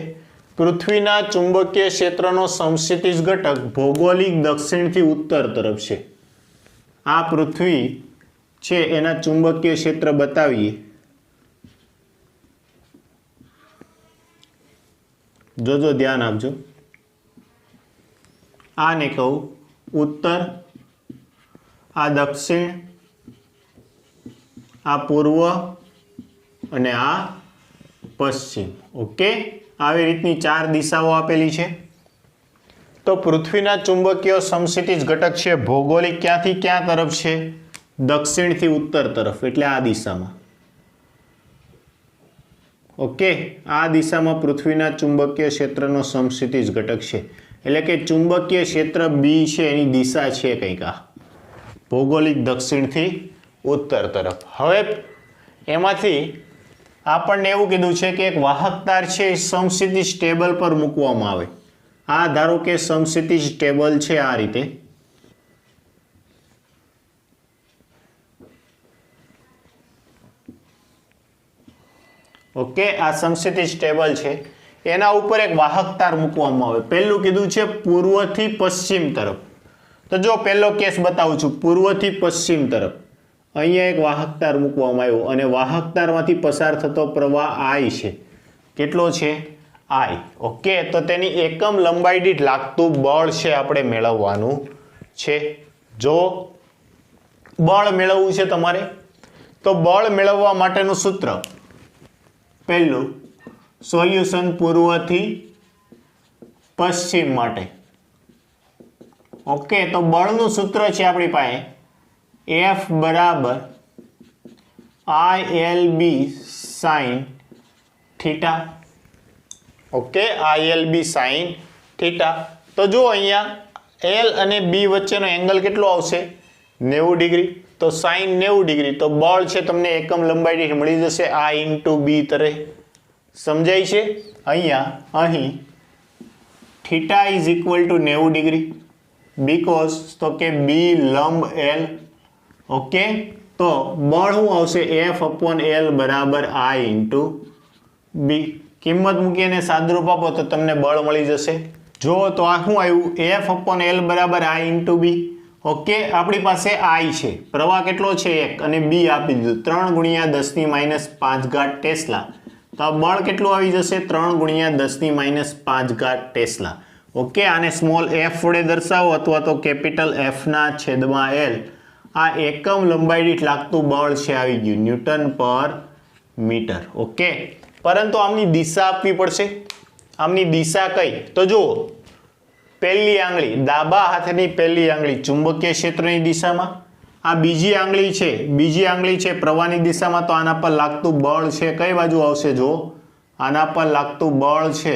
પૃથ્વીના ચુંબકીય ક્ષેત્રનો સમસ્થિતિજ ઘટક ભૌગોલિક દક્ષિણથી ઉત્તર તરફ છે. આ પૃથ્વી છે એના ચુંબકીય ક્ષેત્ર બતાવીએ. જોજો, ધ્યાન આપજો. આને કહું ઉત્તર, આ દક્ષિણ, આ પૂર્વ અને આ પશ્ચિમ, ઓકે. આવી રીતની 4 દિશાઓ આપેલી છે. તો પૃથ્વીના ચુંબકીય સમસ્થિતિજ ઘટક છે ભૌગોલિક ક્યાંથી ક્યાં તરફ છે? દક્ષિણથી ઉત્તર તરફ, એટલે આ દિશામાં, ઓકે. આ દિશામાં પૃથ્વીના ચુંબકીય ક્ષેત્રનો સમસ્થિતિજ ઘટક છે, એટલે કે ચુંબકીય ક્ષેત્ર બી છે એની દિશા છે કંઈક આ ભૌગોલિક દક્ષિણથી ઉત્તર તરફ. હવે એમાંથી આપણને એવું કીધું છે કે એક વાહક તાર છે એ સમસ્થિતિજ ટેબલ પર મૂકવામાં આવે. આ ધારો કે સમસ્થિતિજ ટેબલ છે આ રીતે, ઓકે. આ સમસ્થિતિજ ટેબલ છે, એના ઉપર એક વાહક તાર મૂકવામાં આવે. પહેલું કીધું છે પૂર્વથી પશ્ચિમ તરફ. તો જો પહેલો કેસ બતાવું છું, પૂર્વથી પશ્ચિમ તરફ અહીંયા એક વાહક તાર મૂકવામાં આવ્યો અને વાહક તારમાંથી પસાર થતો પ્રવાહ I છે. કેટલો છે? I, okay. તો તેની એકમ લંબાઈ દીઠ લાગતું બળ છે આપણે મેળવવાનું છે. જો બળ મેળવવું છે તમારે, તો બળ મેળવવા માટેનું સૂત્ર, પહેલું સોલ્યુશન પૂર્વથી પશ્ચિમ માટે, ઓકે. તો બળનું સૂત્ર છે આપણી પાસે F બરાબર ILB sin theta, okay. ILB sin theta. તો જો અહીંયા L અને B વચ્ચેનો એંગલ કેટલો આવશે? 90 ડિગ્રી. તો sin 90 ડિગ્રી. તો બળ છે તમને એકમ લંબાઈ દીઠ મળી જશે I into B તરે. સમજાય છે? અહીં theta is equal two 90 degree because તો કે B લંબ L, ઓકે. તો બળ શું આવશે? F upon L બરાબર I into B. કિંમત મૂકીને સાદરૂપ આપો તો તમને બળ મળી જશે. જો તો આ શું આવ્યું? F upon L બરાબર I into B, ઓકે. આપણી પાસે I છે, પ્રવાહ કેટલો છે? 1, અને B આપી દીધું 3 ગુણ્યા 10⁻5 ટેસ્લા. તો આ બળ કેટલું આવી જશે? 3 ગુણ્યા 10⁻5 ટેસ્લા, ઓકે. આને સ્મોલ f વડે દર્શાવો અથવા તો કેપિટલ F ના છેદમાં L. આ એકમ લંબાઈ દીઠ લાગતું બળ છે આવી ગયું ન્યૂટન પર મીટર, ઓકે. પરંતુ આમની દિશા આપવી પડશે. આમની દિશા કઈ? તો જુઓ, પહેલી આંગળી, ડાબા હાથની પહેલી આંગળી ચુંબકીય ક્ષેત્રની દિશામાં, આ બીજી આંગળી છે પ્રવાહની દિશામાં. તો આના પર લાગતું બળ છે કઈ બાજુ આવશે? જો આના પર લાગતું બળ છે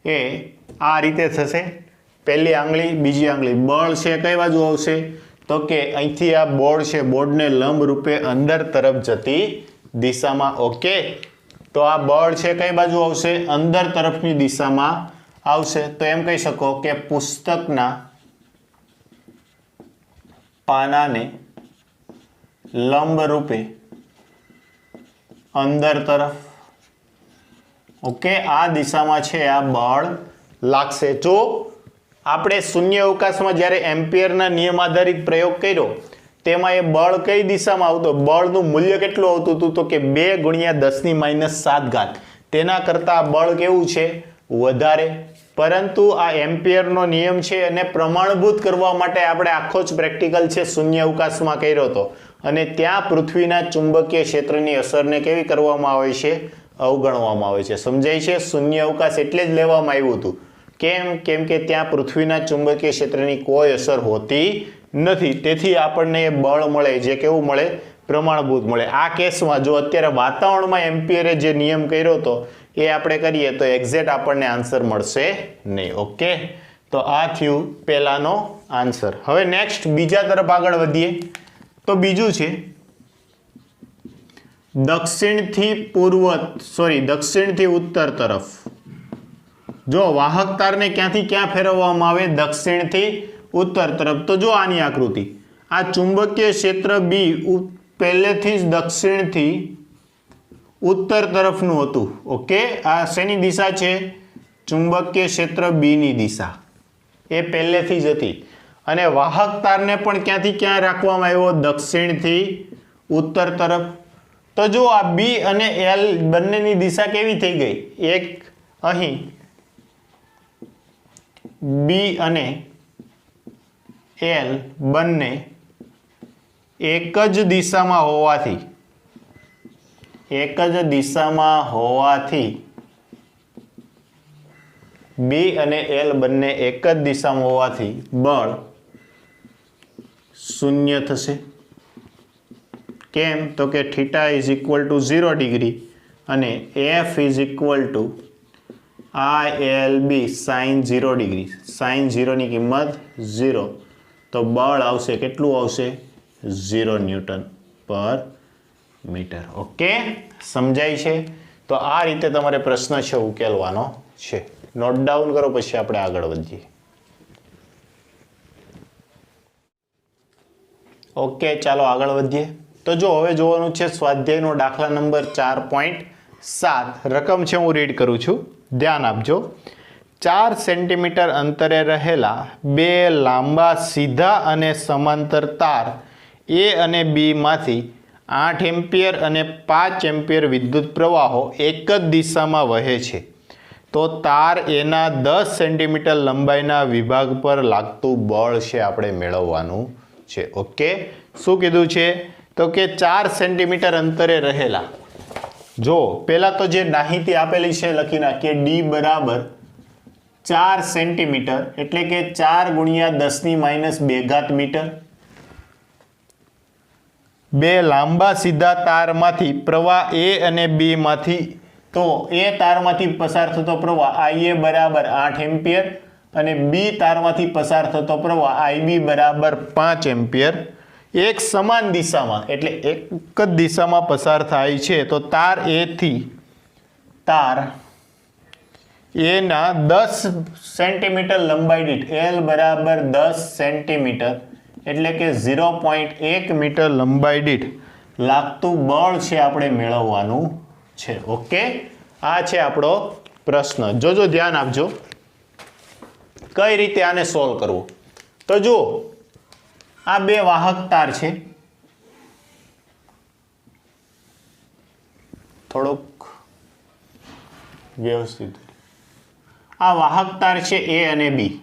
એ આ રીતે થશે. પહેલી આંગળી, બીજી આંગળી, બળ છે કઈ બાજુ આવશે? તો કે અહીંથી આ બોર્ડ છે, બોર્ડને લંબ રૂપે અંદર તરફ જતી દિશામાં, ઓકે. તો આ બળ છે કઈ બાજુ આવશે? અંદર તરફની દિશામાં આવશે. તો એમ કહી શકો કે પુસ્તકના પાનાને લંબ રૂપે અંદર તરફ, ઓકે. આ દિશામાં છે આ બળ લાગશે. જો આપણે શૂન્ય અવકાશમાં જ્યારે એમ્પિયરના નિયમ આધારિત પ્રયોગ કર્યો તેમાં એ બળ કઈ દિશામાં આવતો? બળનું મૂલ્ય કેટલું આવતું હતું? તો કે 2 ગુણ્યા 10⁻7. તેના કરતાં બળ કેવું છે? વધારે. પરંતુ આ એમ્પિયરનો નિયમ છે અને પ્રમાણભૂત કરવા માટે આપણે આખો જ પ્રેક્ટિકલ છે શૂન્ય અવકાશમાં કર્યો હતો, અને ત્યાં પૃથ્વીના ચુંબકીય ક્ષેત્રની અસરને કેવી કરવામાં આવે છે? અવગણવામાં આવે છે. સમજાય છે? શૂન્ય અવકાશ એટલે જ લેવામાં આવ્યું હતું. કેમ કે ત્યાં પૃથ્વીના ચુંબકીય ક્ષેત્રની કોઈ અસર હોતી નથી. તેથી આપણને એ બળ મળે જે કેવું મળે? પ્રમાણભૂત મળે. આ કેસમાં જો અત્યારે વાતાવરણમાં એમ્પિયરે જે નિયમ કર્યો હતો એ આપણે કરીએ તો એક્ઝેક્ટ આપણને આન્સર મળશે નહીં, ઓકે. તો આ થયું પહેલાનો આન્સર. હવે નેક્સ્ટ બીજા તરફ આગળ વધીએ. તો બીજું છે દક્ષિણથી ઉત્તર તરફ. જો વાહક તારને ક્યાંથી ક્યાં ફેરવવામાં આવે? દક્ષિણથી ઉત્તર તરફ. તો જો આની આકૃતિ, આ ચુંબકીય ક્ષેત્ર બી પહેલેથી જ દક્ષિણથી ઉત્તર તરફનું હતું. ઓકે, આ શેની દિશા છે? ચુંબકીય ક્ષેત્ર બી ની દિશા એ પહેલેથી જ હતી. અને વાહક તારને પણ ક્યાંથી ક્યાં રાખવામાં આવ્યો? દક્ષિણથી ઉત્તર તરફ. તો જો આ બી અને એલ બંનેની દિશા કેવી થઈ ગઈ? એક અહીં બી અને એલ બંને એક જ દિશામાં હોવાથી બી અને એલ બંને એક જ દિશામાં હોવાથી બળ શૂન્ય થશે. કેમ? તો કે theta is equal to 0 degree અને F is equal to ILB sine 0 degree. Sine 0 ની કિંમત 0. તો બળ આવશે, કેટલું આવશે? 0 ન્યૂટન પર મીટર. ઓકે, સમજાય છે? તો આ રીતે તમારે પ્રશ્ન છે ઉકેલવાનો છે. નોટ ડાઉન કરો, પછી આપણે આગળ વધીએ. ઓકે, ચાલો આગળ વધીએ. તો જો હવે જોવાનું છે સ્વાધ્યાયનો દાખલા નંબર 4.7. રકમ છે, હું રીડ કરું છું, ધ્યાન આપજો. 4 સેન્ટીમીટર અંતરે રહેલા બે લાંબા સીધા અને સમાંતર તાર એ અને બી માંથી 8 એમ્પિયર અને 5 એમ્પિયર વિદ્યુત પ્રવાહો એક જ દિશામાં વહે છે. તો તાર એના 10 સેન્ટીમીટર લંબાઈના વિભાગ પર લાગતું બળ છે આપણે મેળવવાનું છે. ઓકે, શું કીધું છે? તો કે 4 સેન્ટીમીટર અંતરે રહેલા. જો પહેલા તો જે માહિતી આપેલી છે લખી નાખીએ. ડી બરાબર 4 સેન્ટીમીટર એટલે કે 4 ગુણ્યા 10⁻2 ઘાત મીટર. બે લાંબા સીધા તારમાંથી પ્રવાહ એ અને બી માંથી, તો એ તારમાંથી પસાર થતો પ્રવાહ IA બરાબર 8 એમ્પિયર અને બી તારમાંથી પસાર થતો પ્રવાહ IB બરાબર 5 એમ્પિયર. એક સમાન દિશામાં એટલે એક જ દિશામાં પસાર થાય છે. તો તાર એ થી તાર એના 10 સેન્ટીમીટર લંબાઈ દીઠ L બરાબર 10 સેન્ટીમીટર એટલે કે 0.1 મીટર લંબાઈ દીઠ લાગતું બળ છે આપણે મેળવવાનું છે. ઓકે, આ છે આપણો પ્રશ્ન. જોજો, ધ્યાન આપજો કઈ રીતે આને સોલ્વ કરવું. તો જો આ બે વાહક તાર છે, થોડોક વ્યવસ્થિત. આ વાહક તાર છે એ અને બી.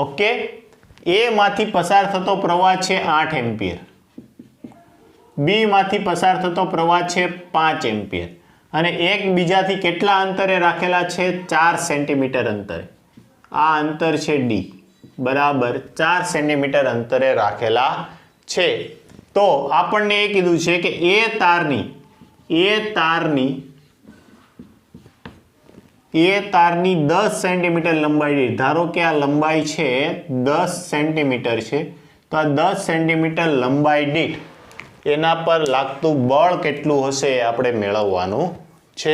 ઓકે, એ માંથી પસાર થતો પ્રવાહ છે 8 એમ્પિયર, બી માંથી પસાર થતો પ્રવાહ છે 5 એમ્પિયર અને એકબીજાથી કેટલા અંતરે રાખેલા છે? 4 સેન્ટીમીટર અંતરે. આ અંતર છે ડી બરાબર 4 સેન્ટીમીટર અંતરે રાખેલા છે. તો આપણને એ કીધું છે કે એ તારની 10 સેન્ટીમીટર લંબાઈ દીઠ, ધારો કે આ લંબાઈ છે 10 સેન્ટીમીટર છે, તો આ 10 સેન્ટીમીટર લંબાઈ દીઠ એના પર લાગતું બળ કેટલું હશે એ આપણે મેળવવાનું છે.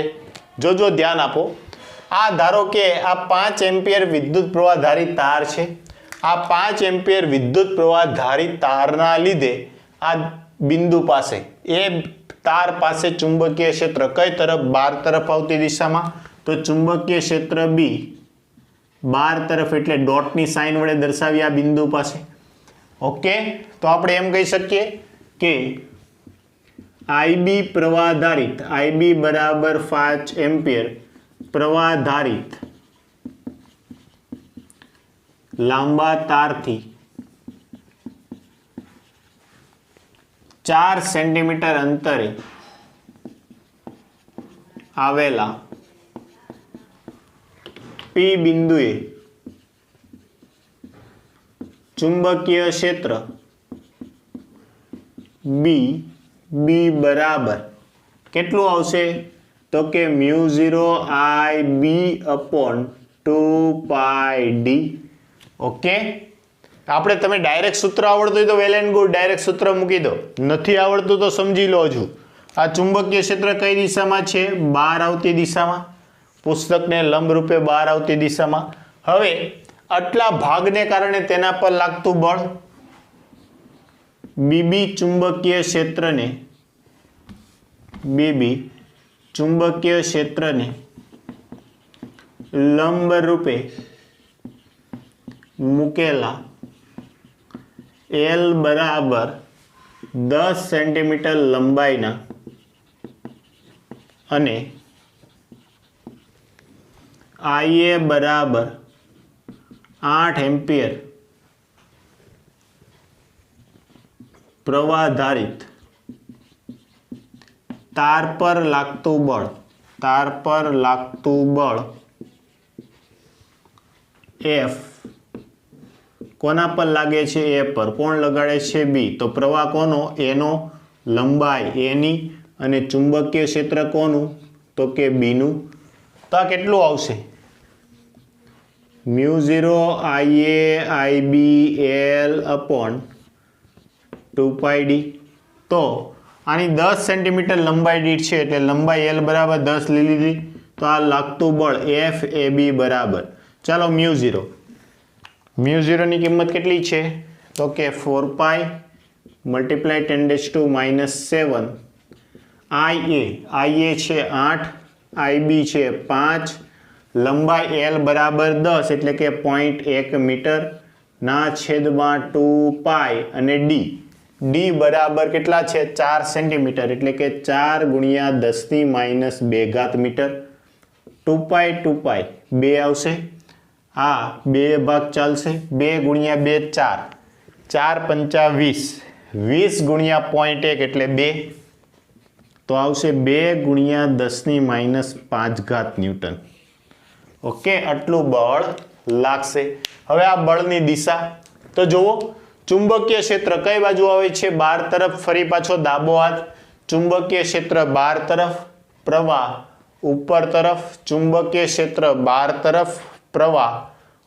જોજો, ધ્યાન આપો. આ ધારો કે આ 5 એમ્પિયર વિદ્યુત પ્રવાહ ધારી તાર છે. આ 5 એમ્પિયર વિદ્યુત પ્રવાહ ધારી તારના લીધે આ બિંદુ પાસે, એ તાર પાસે ચુંબકીય ક્ષેત્ર કઈ તરફ? 12 તરફ આવતી દિશામાં. તો ચુંબકીય ક્ષેત્ર બી 12 તરફ એટલે ડોટની સાઇન વડે દર્શાવી આ બિંદુ પાસે. ઓકે, તો આપણે એમ કહી શકીએ કે IB પ્રવાહ ધારિત, IB બરાબર 5 એમ્પિયર પ્રવાહ ધારિત લાંબા તારથી 4 સેન્ટીમીટર અંતરે આવેલા પી બિંદુએ ચુંબકીય ક્ષેત્ર બી બરાબર કેટલું આવશે? તો કે μ0IB/2πd. ઓકે, આપણે તમે ડાયરેક્ટ સૂત્ર આવડતું હોય તો વેલ એન્ડ ગુડ, ડાયરેક્ટ સૂત્ર મૂકી દો. નથી આવડતું તો સમજી લો હજુ. આ ચુંબકીય ક્ષેત્ર કઈ દિશામાં છે? બહાર આવતી દિશામાં, પુસ્તકને લંબ રૂપે બહાર આવતી દિશામાં. હવે આટલા ભાગને કારણે તેના પર લાગતું બળ બીબી ચુંબકીય ક્ષેત્રને લંબ રૂપે મૂકેલા L બરાબર 10 સેન્ટીમીટર લંબાઈના અને IA બરાબર 8 એમ્પિયર પ્રવાહધારિત તાર પર લાગતું બળ F કોના પર લાગે છે? A પર. કોણ લગાડે છે? B. તો પ્રવાહ કોનો? એનો, લંબાઈ એની, અને ચુંબકીય ક્ષેત્ર કોનું? તો કે B નું. તો આ કેટલું આવશે? μ0 IA IB L upon 2πd. તો આની 10 સેન્ટીમીટર લંબાઈ દીઠ છે એટલે લંબાઈ L બરાબર 10 લઈ લીધી. તો આ લાગતું બળ FAB બરાબર, ચાલો μ0 ની કિંમત કેટલી છે? તો કે 4π મલ્ટીપ્લાય 10⁻⁻7 IA છે 8, IB છે 5, લંબાઈ L બરાબર 10 એટલે કે 0.1 મીટર ના છેદમાં 2π અને D બરાબર કેટલા છે? 4 સેન્ટીમીટર એટલે કે 4 ગુણ્યા 10⁻² મીટર. 2π 2 આવશે. હા, 2 ભાગ ચાલશે. 2 ગુણ્યા 2 4, 4 પંચા 20, 20 ગુણ્યા 0.1 એટલે 2, તો આવશે 2 ગુણ્યા 10⁻5 ન્યૂટન. ઓકે, આટલું બળ લાગશે. હવે આ બળની દિશા તો જુઓ, ચુંબકીય ક્ષેત્ર કઈ બાજુ આવે છે? બહાર તરફ. ફરી પાછો ડાબો હાથ. ચુંબકીય ક્ષેત્ર બહાર તરફ, પ્રવાહ ઉપર તરફ. ચુંબકીય ક્ષેત્ર બહાર તરફ, પ્રવાહ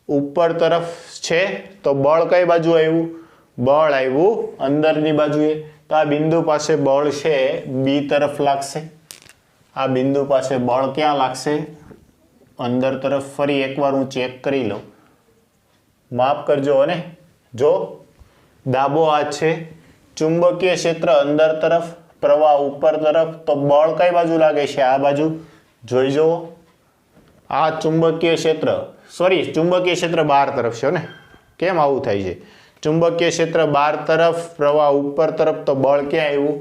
ઉપર તરફ છે. તો બળ કઈ બાજુ આવ્યું? બળ આવ્યું અંદરની બાજુએ. તો આ બિંદુ પાસે બળ છે B તરફ લાગશે. આ બિંદુ પાસે બળ ક્યાં લાગશે? અંદર તરફ. ફરી એકવાર હું ચેક કરી લઉં, માફ કરજો ને. જો ડાબો હાથ છે, ચુંબકીય ક્ષેત્ર અંદર તરફ, પ્રવાહ ઉપર તરફ. તો બળ કઈ બાજુ લાગે છે? આ બાજુ. જોઈ જુઓ, આ ચુંબકીય ક્ષેત્ર બહાર તરફ છે ને. કેમ આવું થાય છે? ચુંબકીય ક્ષેત્ર બહાર તરફ, પ્રવાહ ઉપર તરફ. તો બળ ક્યાં આવ્યું?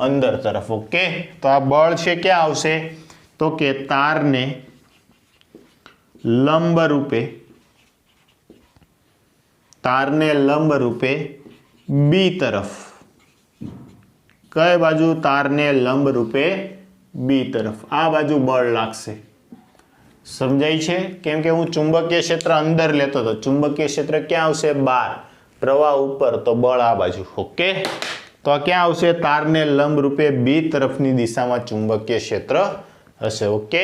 અંદર તરફ. ઓકે, તો આ બળ છે ક્યાં આવશે? તો કે તારને લંબ રૂપે B તરફ. કઈ બાજુ? તારને લંબ રૂપે B તરફ. આ બાજુ બળ લાગશે. સમજાય છે? કેમ કે હું ચુંબકીય ક્ષેત્ર અંદર લેતો હતો. ચુંબકીય ક્ષેત્ર ક્યાં આવશે? બહાર, પ્રવાહ ઉપર. તો બળ આ બાજુ. ઓકે, તો આ ક્યાં આવશે? તારને લંબ રૂપે B તરફની દિશામાં ચુંબકીય ક્ષેત્ર હશે. ઓકે,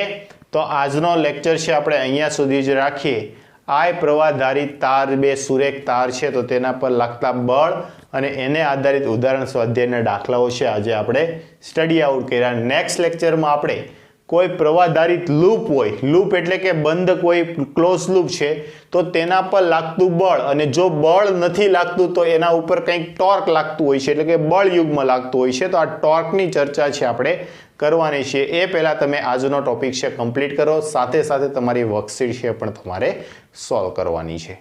તો આજનો લેક્ચર છે આપણે અહીંયા સુધી જ રાખીએ. આ પ્રવાહધારિત તાર, 2 સુરેખ તાર છે, તો તેના પર લાગતા બળ અને એને આધારિત ઉદાહરણ સ્વાધ્યાયના દાખલાઓ છે આજે આપણે સ્ટડી આઉટ કર્યા. નેક્સ્ટ લેક્ચરમાં આપણે કોઈ પ્રવાહધારિત લૂપ હોય, લૂપ એટલે કે બંધ કોઈ ક્લોઝ લૂપ છે, તો તેના પર લાગતું બળ, અને જો બળ નથી લાગતું તો એના ઉપર કંઈક ટોર્ક લાગતું હોય છે, એટલે કે બળયુગ્મ લાગતું હોય છે. તો આ ટોર્કની ચર્ચા છે આપણે કરવાની છે. એ પહેલાં તમે આજનો ટોપિક છે કમ્પ્લીટ કરો, સાથે સાથે તમારી વર્કશીટ છે પણ તમારે સોલ્વ કરવાની છે.